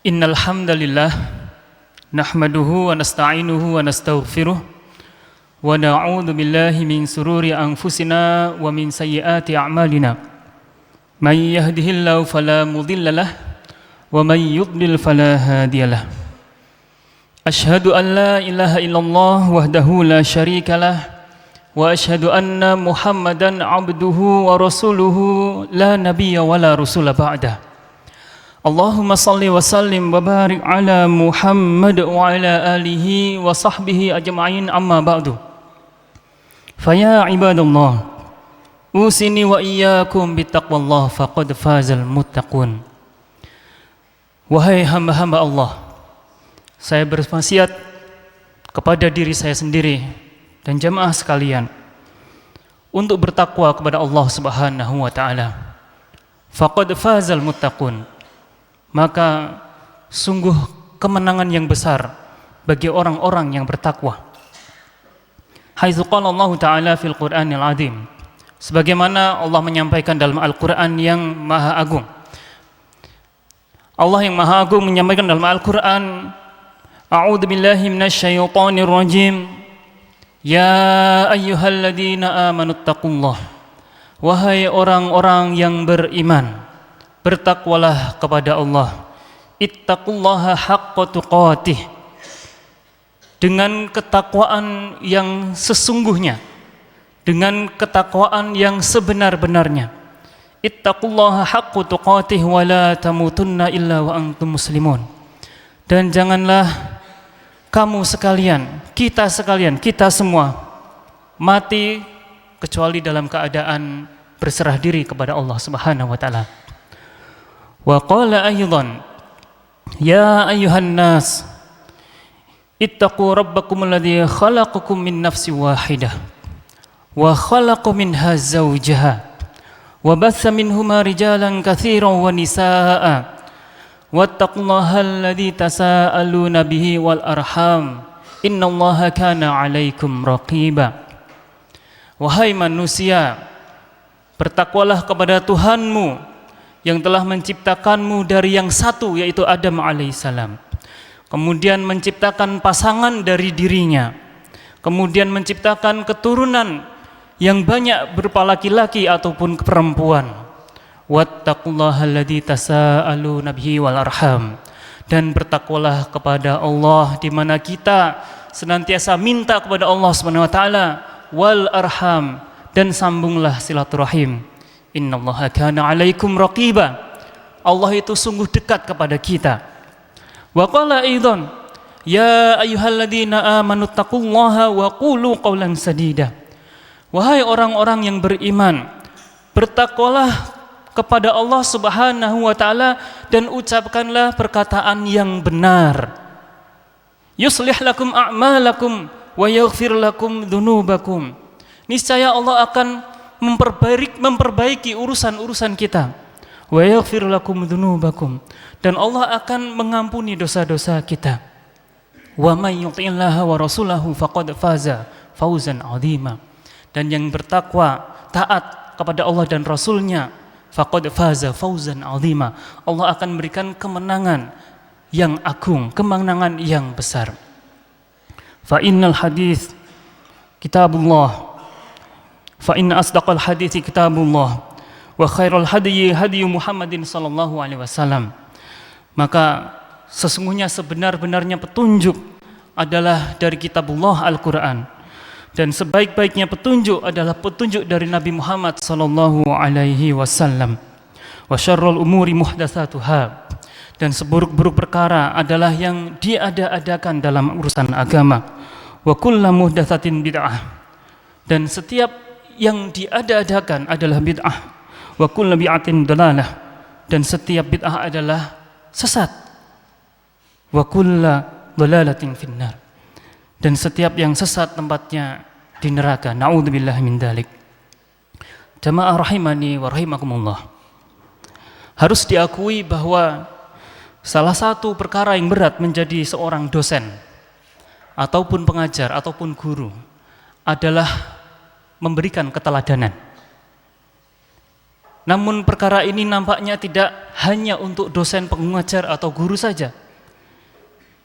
Innal hamdalillah nahmaduhu wa nasta'inuhu wa nastaghfiruh wa na'udzu billahi min sururi anfusina wa min sayyiati a'malina. May yahdihillahu fala mudilla lahu wa may yudlil fala hadiyalah. Asyhadu an la ilaha illallah wahdahu la syarika lah wa asyhadu anna Muhammadan abduhu wa rasuluhu la nabiyya wa la rasula ba'dah. Allahumma salli wa sallim wa barik ala Muhammad wa ala alihi wa sahbihi ajma'in, amma ba'du. Faya ibadallah, usini wa iyyakum bittaqwallah faqad fazal muttaqun. Wahai hamba-hamba Allah, saya berwasiat kepada diri saya sendiri dan jamaah sekalian untuk bertakwa kepada Allah Subhanahu wa taala. Faqad fazal muttaqun. Maka sungguh kemenangan yang besar bagi orang-orang yang bertakwa. Haitsu qala Allah Ta'ala fil Qur'anil Azim, sebagaimana Allah menyampaikan dalam Al-Qur'an yang Maha Agung. Allah yang Maha Agung menyampaikan dalam Al-Qur'an, A'udzu billahi minasyaitonir rajim. Ya ayyuhalladzina amanuttaqullah. Wahai orang-orang yang beriman, bertakwalah kepada Allah. Ittaqullaha haqqa tuqatih, dengan ketakwaan yang sesungguhnya, dengan ketakwaan yang sebenar-benarnya. Ittaqullaha haqqa tuqatih wa la tamutunna illa wa antum muslimun. Dan janganlah kamu sekalian, kita semua mati kecuali dalam keadaan berserah diri kepada Allah Subhanahu wa taala. Wa qala aydan, ya ayyuhan nas ittaqu rabbakum alladzi khalaqakum min nafsin wahidah wa khalaqa minha zawjaha wa batha minhuma rijalan katsiran wa nisaa'a wattaqullaha alladzi tasaaluna bihi wal arham innallaha kana 'alaikum raqiba. Wahai manusia, bertakwalah kepada Tuhanmu yang telah menciptakanmu dari yang satu, yaitu Adam alaihissalam, kemudian menciptakan pasangan dari dirinya, kemudian menciptakan keturunan yang banyak berupa laki-laki ataupun perempuan. Wattaqullaha alladzi tasaaluna bihi wal arham, dan bertakwalah kepada Allah di mana kita senantiasa minta kepada Allah Subhanahu wa taala, wal arham, dan sambunglah silaturahim. Innallaha kana 'alaikum raqiba. Allah itu sungguh dekat kepada kita. Wa qala aidan, ya ayyuhalladzina amanuttaqullaha wa qulu qawlan sadida. Wahai orang-orang yang beriman, bertakwalah kepada Allah Subhanahu wa taala dan ucapkanlah perkataan yang benar. Yuslih lakum a'malakum wa yaghfir lakum dzunubakum. Niscaya Allah akan memperbaiki urusan-urusan kita. Wa yaghfir lakum dzunubakum, dan Allah akan mengampuni dosa-dosa kita. Wa may yuti'illaha wa rasulahu faqad faza fawzan 'azima. Dan yang bertakwa, taat kepada Allah dan Rasulnya, faqad faza fawzan 'azima, Allah akan memberikan kemenangan yang agung, kemenangan yang besar. Fa innal hadits kitabullah, fa inna asdaqal hadithi kitabullah wa khairul hadyi hadyu Muhammadin sallallahu alaihi wasallam. Maka sesungguhnya sebenar-benarnya petunjuk adalah dari kitabullah Al-Qur'an, dan sebaik-baiknya petunjuk adalah petunjuk dari Nabi Muhammad sallallahu alaihi wasallam. Wa syarrul umuri muhdatsatuha, dan seburuk-buruk perkara adalah yang diada-adakan dalam urusan agama. Wa kullu muhdatsatin bid'ah, dan setiap yang diada-adakan adalah bid'ah. Wa kullu bid'atin dalalah, dan setiap bid'ah adalah sesat. Wa kullu dalalatin finnar, dan setiap yang sesat tempatnya di neraka. Na'udzubillahi min dzalik. Jamaah rahimani wa rahimakumullah, harus diakui bahwa salah satu perkara yang berat menjadi seorang dosen ataupun pengajar ataupun guru adalah memberikan keteladanan. Namun perkara ini nampaknya tidak hanya untuk dosen pengajar atau guru saja.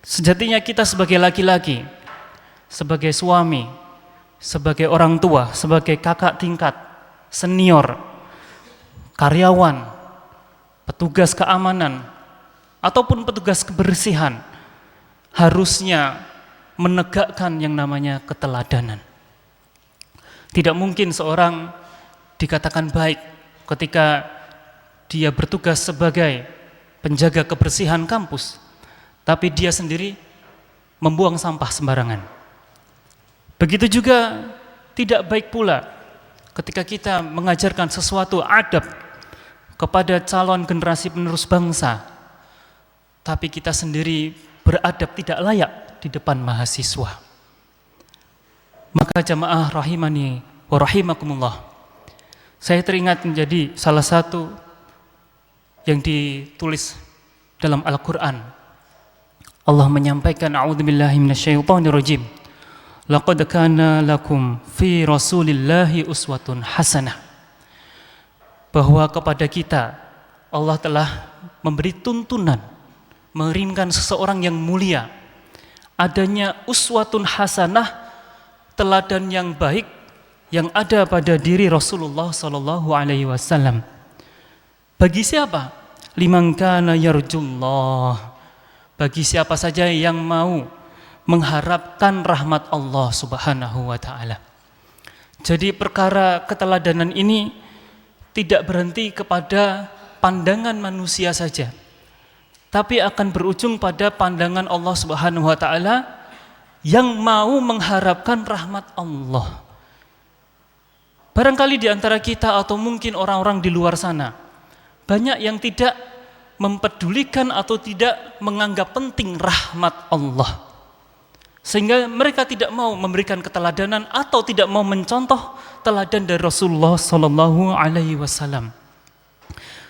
Sejatinya kita sebagai laki-laki, sebagai suami, sebagai orang tua, sebagai kakak tingkat, senior, karyawan, petugas keamanan, ataupun petugas kebersihan, harusnya menegakkan yang namanya keteladanan. Tidak mungkin seorang dikatakan baik ketika dia bertugas sebagai penjaga kebersihan kampus, tapi dia sendiri membuang sampah sembarangan. Begitu juga tidak baik pula ketika kita mengajarkan sesuatu adab kepada calon generasi penerus bangsa, tapi kita sendiri beradab tidak layak di depan mahasiswa. Maka jamaah rahimani wa rahimakumullah, saya teringat menjadi salah satu yang ditulis dalam Al-Quran. Allah menyampaikan, a'udzubillahi minasyaitonirrajim, laqad kana lakum fi rasulillahi uswatun hasanah. Bahwa kepada kita Allah telah memberi tuntunan, mengirimkan seseorang yang mulia, adanya uswatun hasanah, teladan yang baik yang ada pada diri Rasulullah sallallahu alaihi wasallam. Bagi siapa? Liman kana yarjullah, bagi siapa saja yang mau mengharapkan rahmat Allah Subhanahu wa taala. Jadi perkara keteladanan ini tidak berhenti kepada pandangan manusia saja, tapi akan berujung pada pandangan Allah Subhanahu wa taala yang mau mengharapkan rahmat Allah. Barangkali di antara kita atau mungkin orang-orang di luar sana banyak yang tidak mempedulikan atau tidak menganggap penting rahmat Allah, sehingga mereka tidak mau memberikan keteladanan atau tidak mau mencontoh teladan dari Rasulullah sallallahu alaihi wasallam.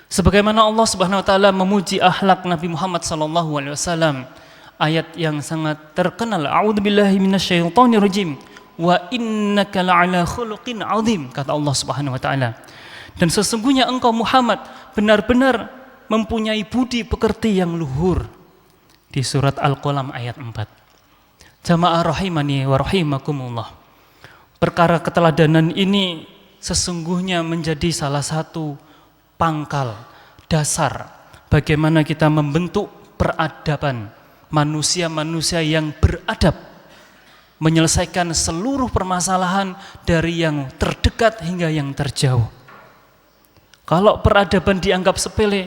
Sebagaimana Allah Subhanahu wa taala memuji akhlak Nabi Muhammad sallallahu alaihi wasallam, ayat yang sangat terkenal, a'udzubillahi minasyaitonirrajim, wa innaka la'ala khuluqin 'adzim, kata Allah Subhanahu wa taala. Dan sesungguhnya engkau Muhammad benar-benar mempunyai budi pekerti yang luhur, di surat Al-Qalam ayat 4. Jamaah rahimani wa rahimakumullah, perkara keteladanan ini sesungguhnya menjadi salah satu pangkal dasar bagaimana kita membentuk peradaban manusia-manusia yang beradab, menyelesaikan seluruh permasalahan dari yang terdekat hingga yang terjauh. Kalau peradaban dianggap sepele,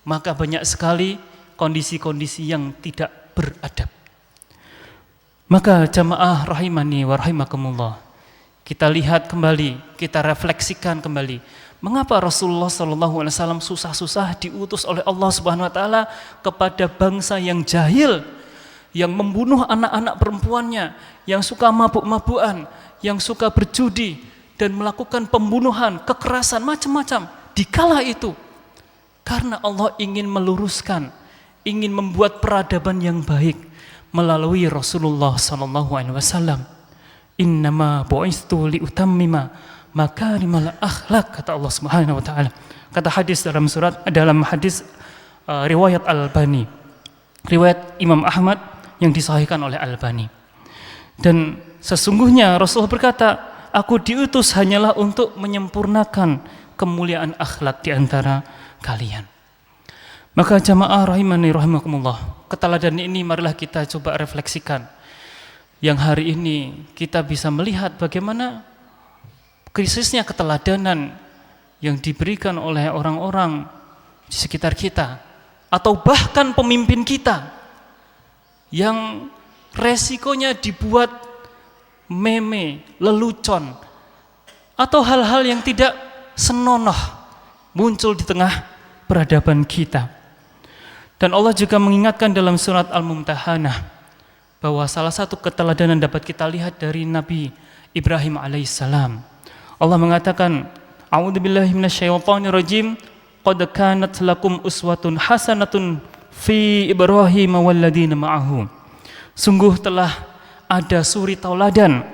maka banyak sekali kondisi-kondisi yang tidak beradab. Maka jamaah rahimani wa rahimakumullah, kita lihat kembali, kita refleksikan kembali, mengapa Rasulullah SAW susah-susah diutus oleh Allah Subhanahu Wa Taala kepada bangsa yang jahil, yang membunuh anak-anak perempuannya, yang suka mabuk-mabukan, yang suka berjudi dan melakukan pembunuhan, kekerasan macam-macam di kala itu, karena Allah ingin meluruskan, ingin membuat peradaban yang baik melalui Rasulullah SAW. Innama bu'istu liutammima makarimal akhlak, kata Allah Subhanahu wa taala. Kata hadis dalam hadis riwayat Al-Albani, riwayat Imam Ahmad yang disahihkan oleh Al-Albani. Dan sesungguhnya Rasulullah berkata, aku diutus hanyalah untuk menyempurnakan kemuliaan akhlak di antara kalian. Maka jamaah rahimani rahimakumullah, keteladanan ini marilah kita coba refleksikan. Yang hari ini kita bisa melihat bagaimana krisisnya keteladanan yang diberikan oleh orang-orang di sekitar kita, atau bahkan pemimpin kita yang resikonya dibuat meme, lelucon, atau hal-hal yang tidak senonoh muncul di tengah peradaban kita. Dan Allah juga mengingatkan dalam surat Al-Mumtahanah bahwa salah satu keteladanan dapat kita lihat dari Nabi Ibrahim alaihissalam. Allah mengatakan, a'udzubillahi minasyaitonirrajim, qad kanat lakum uswatun hasanatun fi Ibrahim walladzina ma'ahu. Sungguh telah ada suri tauladan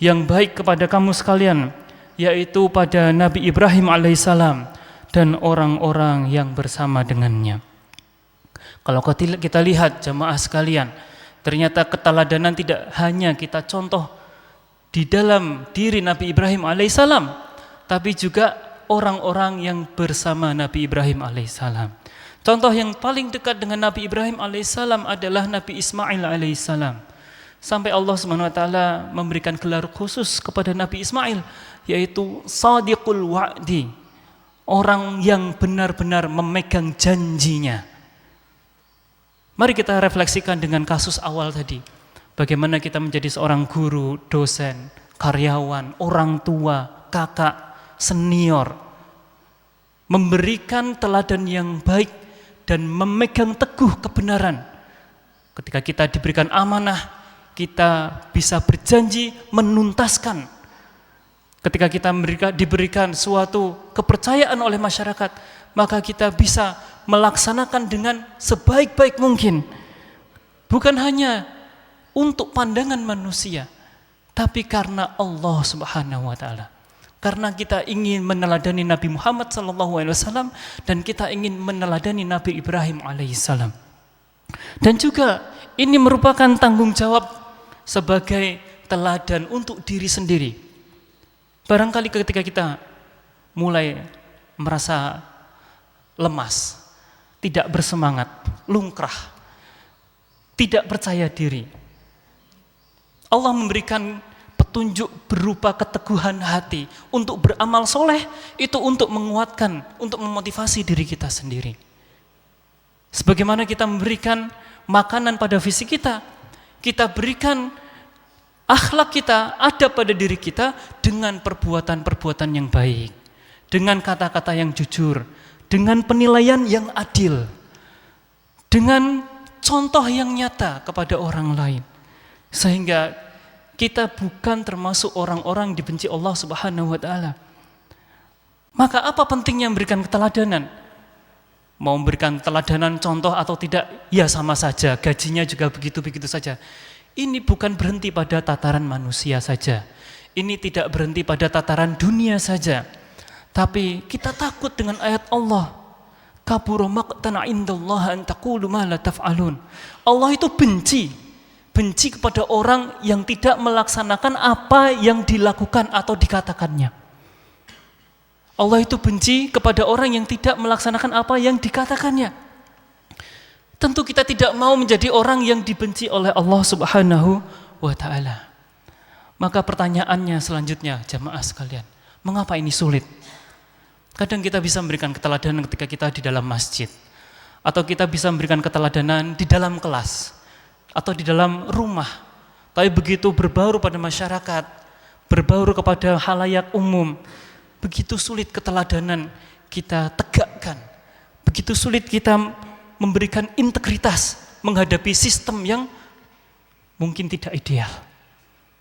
yang baik kepada kamu sekalian, yaitu pada Nabi Ibrahim alaihissalam dan orang-orang yang bersama dengannya. Kalau kita lihat jamaah sekalian, ternyata keteladanan tidak hanya kita contoh di dalam diri Nabi Ibrahim alaihissalam, tapi juga orang-orang yang bersama Nabi Ibrahim alaihissalam. Contoh yang paling dekat dengan Nabi Ibrahim alaihissalam adalah Nabi Ismail alaihissalam. Sampai Allah Subhanahu wa taala memberikan gelar khusus kepada Nabi Ismail, yaitu Shadiqul Wa'di, orang yang benar-benar memegang janjinya. Mari kita refleksikan dengan kasus awal tadi. Bagaimana kita menjadi seorang guru, dosen, karyawan, orang tua, kakak, senior, memberikan teladan yang baik dan memegang teguh kebenaran. Ketika kita diberikan amanah, kita bisa berjanji menuntaskan. Ketika kita diberikan suatu kepercayaan oleh masyarakat, maka kita bisa melaksanakan dengan sebaik-baik mungkin. Bukan hanya untuk pandangan manusia, tapi karena Allah Subhanahu wa taala. Karena kita ingin meneladani Nabi Muhammad SAW dan kita ingin meneladani Nabi Ibrahim alaihissalam. Dan juga ini merupakan tanggung jawab sebagai teladan untuk diri sendiri. Barangkali ketika kita mulai merasa lemas, tidak bersemangat, lungkrah, tidak percaya diri, Allah memberikan petunjuk berupa keteguhan hati untuk beramal soleh, itu untuk menguatkan, untuk memotivasi diri kita sendiri. Sebagaimana kita memberikan makanan pada fisik kita, kita berikan akhlak kita ada pada diri kita dengan perbuatan-perbuatan yang baik, dengan kata-kata yang jujur, dengan penilaian yang adil, dengan contoh yang nyata kepada orang lain. Sehingga kita bukan termasuk orang-orang dibenci Allah Subhanahu wa taala. Maka apa pentingnya memberikan keteladanan? Mau memberikan teladanan contoh atau tidak, ya sama saja, gajinya juga begitu-begitu saja. Ini bukan berhenti pada tataran manusia saja. Ini tidak berhenti pada tataran dunia saja. Tapi kita takut dengan ayat Allah. Kabura maqtan 'indallahi an taqulu ma la taf'alun. Allah itu benci kepada orang yang tidak melaksanakan apa yang dilakukan atau dikatakannya. Allah itu benci kepada orang yang tidak melaksanakan apa yang dikatakannya. Tentu kita tidak mau menjadi orang yang dibenci oleh Allah Subhanahu wa taala. Maka pertanyaannya selanjutnya, jamaah sekalian, mengapa ini sulit? Kadang kita bisa memberikan keteladanan ketika kita di dalam masjid, atau kita bisa memberikan keteladanan di dalam kelas, atau di dalam rumah. Tapi begitu berbaur pada masyarakat, berbaur kepada halayak umum, begitu sulit keteladanan kita tegakkan, begitu sulit kita memberikan integritas menghadapi sistem yang mungkin tidak ideal.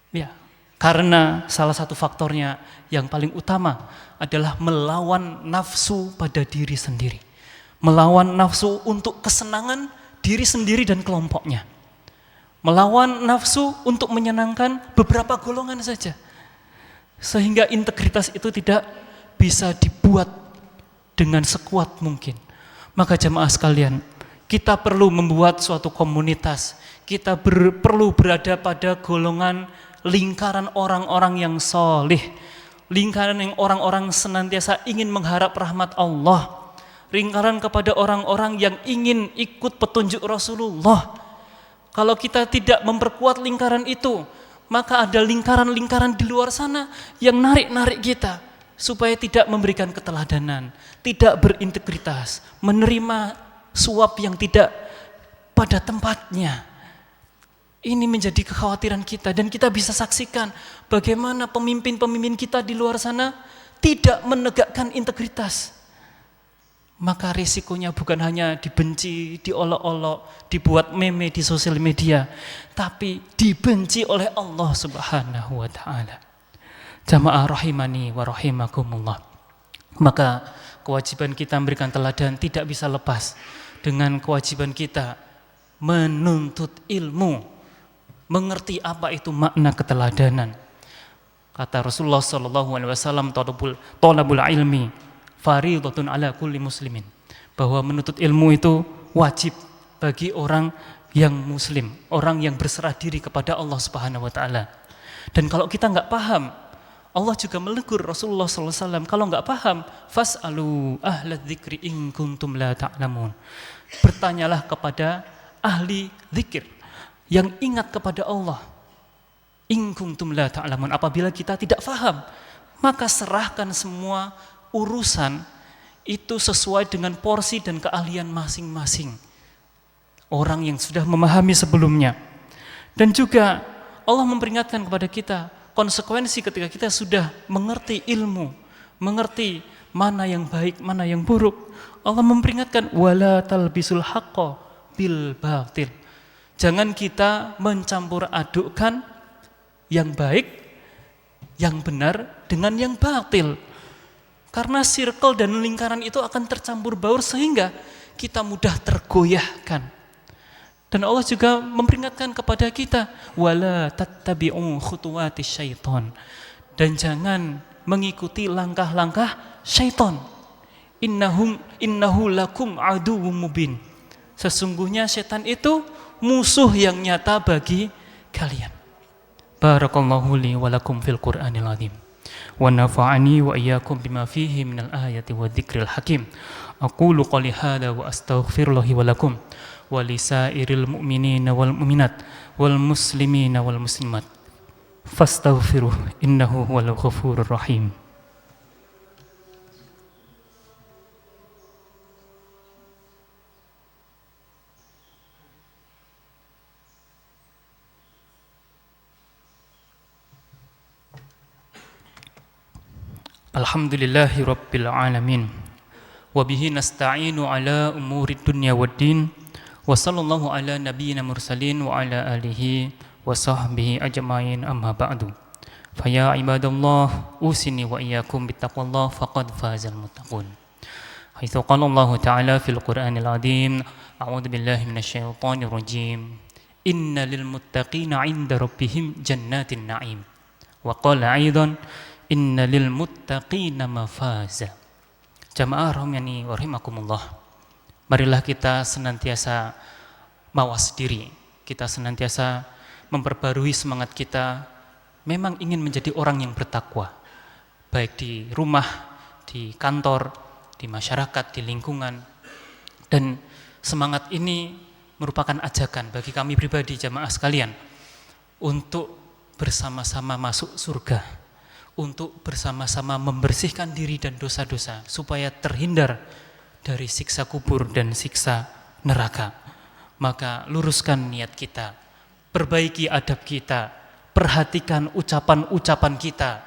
Ya, karena salah satu faktornya yang paling utama adalah melawan nafsu pada diri sendiri. Melawan nafsu untuk kesenangan diri sendiri dan kelompoknya. Melawan nafsu untuk menyenangkan beberapa golongan saja. Sehingga integritas itu tidak bisa dibuat dengan sekuat mungkin. Maka jamaah sekalian, kita perlu membuat suatu komunitas. Kita perlu berada pada golongan lingkaran orang-orang yang solih, lingkaran yang orang-orang senantiasa ingin mengharap rahmat Allah, lingkaran kepada orang-orang yang ingin ikut petunjuk Rasulullah. Kalau kita tidak memperkuat lingkaran itu, maka ada lingkaran-lingkaran di luar sana yang narik-narik kita supaya tidak memberikan keteladanan, tidak berintegritas, menerima suap yang tidak pada tempatnya. Ini menjadi kekhawatiran kita dan kita bisa saksikan bagaimana pemimpin-pemimpin kita di luar sana tidak menegakkan integritas. Maka risikonya bukan hanya dibenci, diolok-olok, dibuat meme di sosial media, tapi dibenci oleh Allah Subhanahu wa taala. Jamaah rahimani wa rahimakumullah. Maka kewajiban kita memberikan teladan tidak bisa lepas dengan kewajiban kita menuntut ilmu, mengerti apa itu makna keteladanan. Kata Rasulullah SAW, talabul ilmi Fariidatun ala kulli muslimin. Bahwa menuntut ilmu itu wajib bagi orang yang muslim, orang yang berserah diri kepada Allah Subhanahu wa taala. Dan kalau kita nggak paham, Allah juga menegur Rasulullah SAW, kalau nggak paham, fas'alu ahla dzikri in kuntum la ta'lamun. Bertanyalah kepada ahli zikir yang ingat kepada Allah. In kuntum la ta'lamun. Apabila kita tidak paham, maka serahkan semua urusan itu sesuai dengan porsi dan keahlian masing-masing orang yang sudah memahami sebelumnya. Dan juga Allah memperingatkan kepada kita konsekuensi ketika kita sudah mengerti ilmu, mengerti mana yang baik, mana yang buruk. Allah memperingatkan wala talbisul haqqo bil batil. Jangan kita mencampur adukkan yang baik, yang benar dengan yang batil. Karena circle dan lingkaran itu akan tercampur baur sehingga kita mudah tergoyahkan. Dan Allah juga memperingatkan kepada kita wala tattabi'u khutuwatis syaiton, dan jangan mengikuti langkah-langkah syaitan. Innahu lakum aduwwum mubin. Sesungguhnya syaitan itu musuh yang nyata bagi kalian. Barakallahu li wa lakum fil Qur'anil azim. Wa nafa'ani wa iyyakum bima fihi minal ayati wa dzikril hakim. Aqulu qouli hadza wa astaghfirullahi wa lakum wa lisairil mu'minina wal mu'minat wal muslimina wal muslimat fastaghfiruh innahu huwal ghafurur rahim. Alhamdulillahi rabbil alamin wa bihi nasta'inu ala umurid dunya waddin. Wa sallallahu ala nabiyyina mursalin wa ala alihi wa sahbihi ajma'in amma ba'du. Fa ya ibadallah usini wa iyyakum bittaqwallah faqad fazal muttaqun. Haitsu qala Allah ta'ala fil Qur'anil azim, a'udzu billahi minasyaitonir rajim. Innal muttaqina 'inda rabbihim jannatin na'im. Wa qala aidan innal muttaqina mafaza. Jamaah rahimani wa rahimakumullah. Marilah kita senantiasa mawas diri, kita senantiasa memperbarui semangat kita, memang ingin menjadi orang yang bertakwa, baik di rumah, di kantor, di masyarakat, di lingkungan. Dan semangat ini merupakan ajakan bagi kami pribadi jamaah sekalian untuk bersama-sama masuk surga, untuk bersama-sama membersihkan diri dan dosa-dosa supaya terhindar dari siksa kubur dan siksa neraka. Maka luruskan niat kita, perbaiki adab kita, perhatikan ucapan-ucapan kita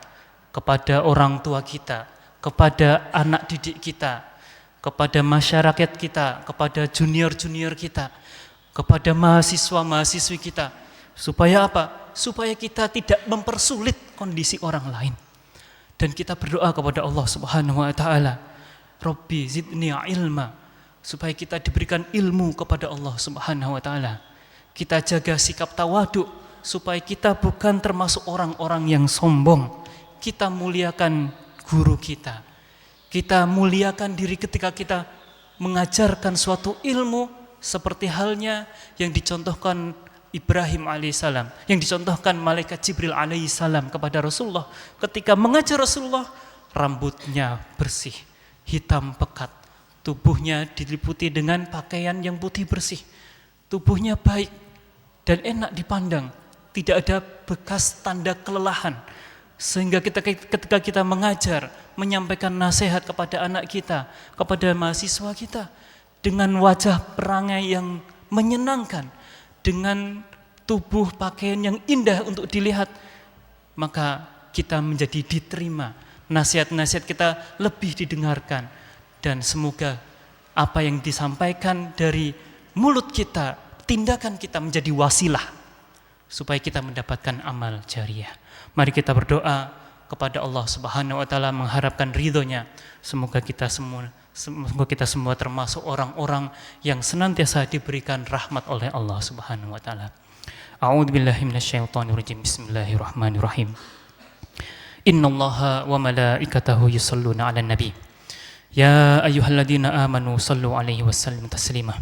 kepada orang tua kita, kepada anak didik kita, kepada masyarakat kita, kepada junior-junior kita, kepada mahasiswa-mahasiswi kita. Supaya apa? Supaya kita tidak mempersulit kondisi orang lain. Dan kita berdoa kepada Allah Subhanahu wa taala, Rabbi zidni ilma, supaya kita diberikan ilmu kepada Allah Subhanahu wa taala. Kita jaga sikap tawadhu supaya kita bukan termasuk orang-orang yang sombong. Kita muliakan guru kita. Kita muliakan diri ketika kita mengajarkan suatu ilmu, seperti halnya yang dicontohkan Ibrahim alaihissalam, yang dicontohkan malaikat Jibril alaihissalam kepada Rasulullah. Ketika mengajar Rasulullah, rambutnya bersih, hitam pekat, tubuhnya diliputi dengan pakaian yang putih bersih, tubuhnya baik dan enak dipandang, tidak ada bekas tanda kelelahan. Sehingga ketika kita mengajar, menyampaikan nasihat kepada anak kita, kepada mahasiswa kita, dengan wajah perangai yang menyenangkan, dengan tubuh pakaian yang indah untuk dilihat, maka kita menjadi diterima. Nasihat-nasihat kita lebih didengarkan, dan semoga apa yang disampaikan dari mulut kita, tindakan kita menjadi wasilah supaya kita mendapatkan amal jariah. Mari kita berdoa kepada Allah Subhanahu wa taala mengharapkan ridhonya. Semoga kita semua termasuk orang-orang yang senantiasa diberikan rahmat oleh Allah Subhanahu wa taala. A'udzubillahi minasyaitonirrajim. Bismillahirrahmanirrahim. Innallaha wa malaikatahu yusholluna 'alan nabi. يا أيها الذين آمنوا صلوا عليه وسلموا تسليما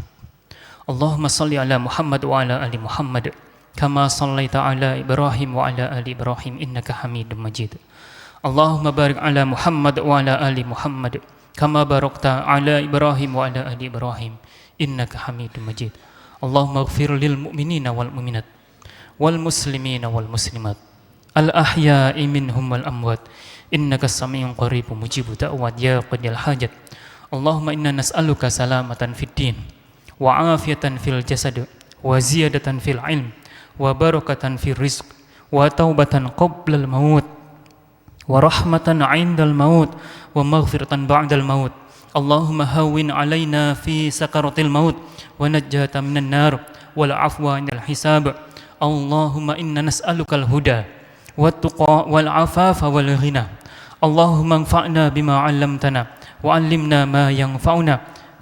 اللهم صل على محمد وعلى آل محمد كما صليت على إبراهيم وعلى آل إبراهيم إنك حميد مجيد اللهم بارك على محمد وعلى آل محمد كما باركت على إبراهيم وعلى آل إبراهيم إنك حميد مجيد اللهم اغفر للمؤمنين والمؤمنات والمسلمين والمسلمات الأحياء منهم والأموات إنك السميع قريب مجيب دعوات يا قاضي الحاجات اللهم إنا نسألك سلامة في الدين وعافية في الجسد وزيادة في العلم وبركة في الرزق وتوبة قبل الموت ورحمة عند الموت ومغفرة بعد الموت اللهم هون علينا في سكرة الموت ونجاة من النار والعفو عند الحساب اللهم إنا نسألك الهدى والتقى والعفاف والغنى اللهم انفعنا بما علمتنا وعلمنا ما ينفعنا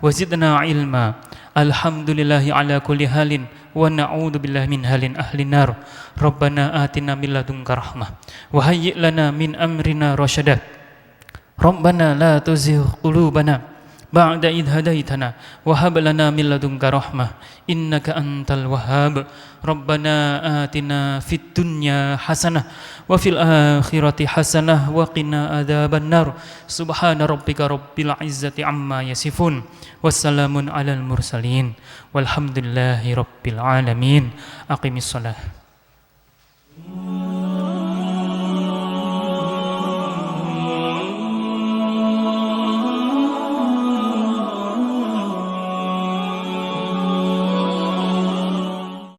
وزدنا علما الحمد لله على كل حال ونعوذ بالله من حال أهل النار ربنا آتنا من لدنك رحمة وهيئ لنا من أمرنا رشدا ربنا لا تزغ قلوبنا بعد إذ هديتنا وهب لنا من لدنك رحمة إنك أنت الوهاب ربنا آتنا في الدنيا حسنة وفي الآخرة حسنة وقنا عذاب النار سبحان ربك رب العزة عما يصفون والسلام على المرسلين والحمد لله رب العالمين أقم الصلاة